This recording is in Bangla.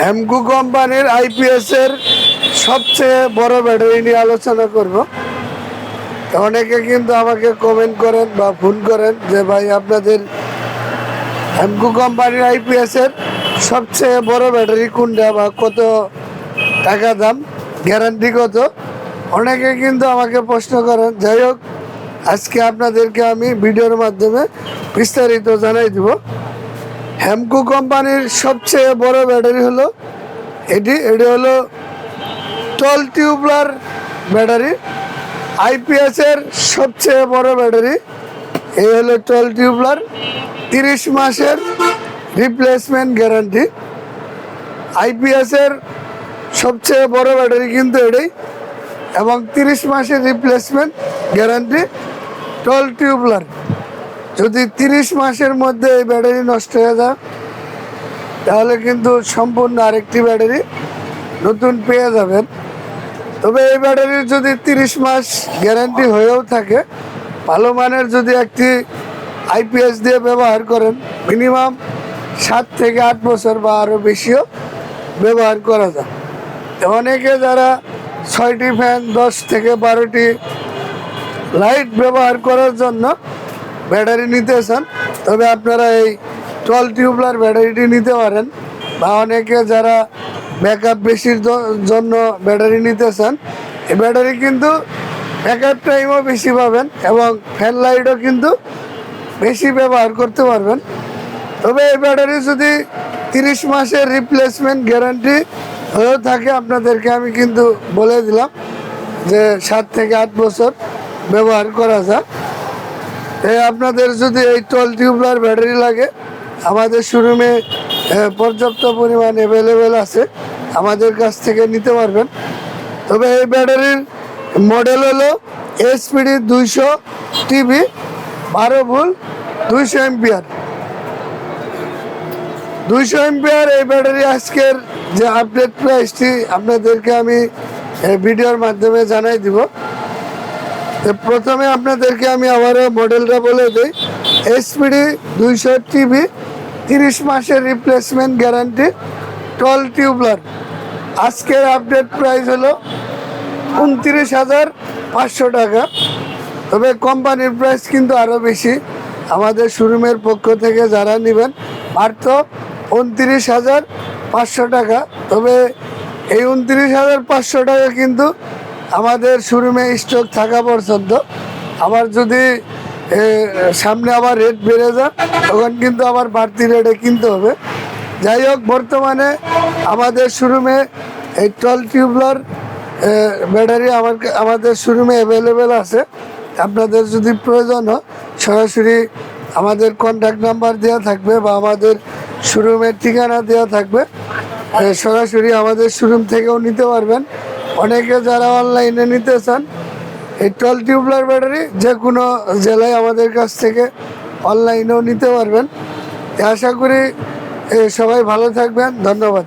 হেমকো কোম্পানির আইপিএস এর সবচেয়ে বড় ব্যাটারি নিয়ে আলোচনা করব। অনেকে কিন্তু আমাকে কমেন্ট করেন বা ফোন করেন যে ভাই আপনাদের হেমকো কোম্পানির আইপিএস এর সবচেয়ে বড় ব্যাটারি কোনটা বা কত টাকা দাম, গ্যারান্টি কত, অনেকে কিন্তু আমাকে প্রশ্ন করেন। যাই হোক, আজকে আপনাদেরকে আমি ভিডিওর মাধ্যমে বিস্তারিত জানাই দিব। হেমকো কোম্পানির সবচেয়ে বড় ব্যাটারি হলো এটি হলো 12 টিউবলার ব্যাটারি। আইপিএস এর সবচেয়ে বড় ব্যাটারি এই হলো 12 টিউবলার, 30 মাসের রিপ্লেসমেন্ট গ্যারান্টি। আইপিএস এর সবচেয়ে বড় ব্যাটারি কিন্তু এটাই, এবং 30 মাসের রিপ্লেসমেন্ট গ্যারান্টি 12 টিউবলার। যদি 30 মাসের মধ্যে এই ব্যাটারি নষ্ট হয়ে যায় তাহলে কিন্তু সম্পূর্ণ আরেকটি ব্যাটারি নতুন পেয়ে যাবেন। তবে এই ব্যাটারির যদি 30 মাস গ্যারান্টি হয়েও থাকে, ভালো মানের যদি একটি আইপিএস দিয়ে ব্যবহার করেন, মিনিমাম 7 থেকে 8 বছর বা আরও বেশিও ব্যবহার করা যায়। অনেকে যারা 6টি ফ্যান, 10 থেকে 12টি লাইট ব্যবহার করার জন্য ব্যাটারি নিতে চান, তবে আপনারা এই 12 টিউবলার ব্যাটারিটি নিতে পারেন। বা অনেকে যারা ব্যাকআপ বেশির জন্য ব্যাটারি নিতে চান, এই ব্যাটারি কিন্তু ব্যাকআপ টাইমও বেশি পাবেন এবং ফ্যান লাইটও কিন্তু বেশি ব্যবহার করতে পারবেন। তবে এই ব্যাটারি যদি 30 মাসের রিপ্লেসমেন্ট গ্যারান্টি হয়েও থাকে, আপনাদেরকে আমি কিন্তু বলে দিলাম যে 7 থেকে 8 বছর ব্যবহার করা যায়। আপনাদের যদি এই 12 টিউবলার ব্যাটারি লাগে, আমাদের শোরুমে পর্যাপ্ত পরিমাণ অ্যাভেলেবেল আছে, আমাদের কাছ থেকে নিতে পারবেন। তবে এই ব্যাটারির মডেল হলো SPD 200 TV 12 volt 200 ampere. 200 ampere এই ব্যাটারি আজকের যে আপডেট প্রাইসটি আপনাদেরকে আমি ভিডিওর মাধ্যমে জানাই দিব। প্রথমে আপনাদেরকে আমি আবারও মডেলটা বলে দিই। এসপিডি 200 টিভি, 30 মাসের রিপ্লেসমেন্ট গ্যারান্টি, 12 টিউবলার। আজকের আপডেট প্রাইস হলো 29,500 টাকা। তবে কোম্পানির প্রাইস কিন্তু আরও বেশি। আমাদের শোরুমের পক্ষ থেকে যারা নেবেন মাত্র 29,500 টাকা। তবে এই 29,500 টাকা কিন্তু আমাদের শোরুমে স্টক থাকা পর্যন্ত। আবার যদি সামনে আবার রেট বেড়ে যায় তখন কিন্তু আবার বাড়তি রেটে কিনতে হবে। যাই হোক, বর্তমানে আমাদের শোরুমে এই 12 টিউবলার ব্যাটারি আমাদের শোরুমে অ্যাভেলেবেল আছে। আপনাদের যদি প্রয়োজন হয় সরাসরি আমাদের কন্ট্যাক্ট নাম্বার দেওয়া থাকবে বা আমাদের শোরুমের ঠিকানা দেওয়া থাকবে, সরাসরি আমাদের শোরুম থেকেও নিতে পারবেন। অনেকে যারা অনলাইনে নিতে চান এই 12 টিউবলার ব্যাটারি যে কোনো জেলায় আমাদের কাছ থেকে অনলাইনেও নিতে পারবেন। আশা করি সবাই ভালো থাকবেন। ধন্যবাদ।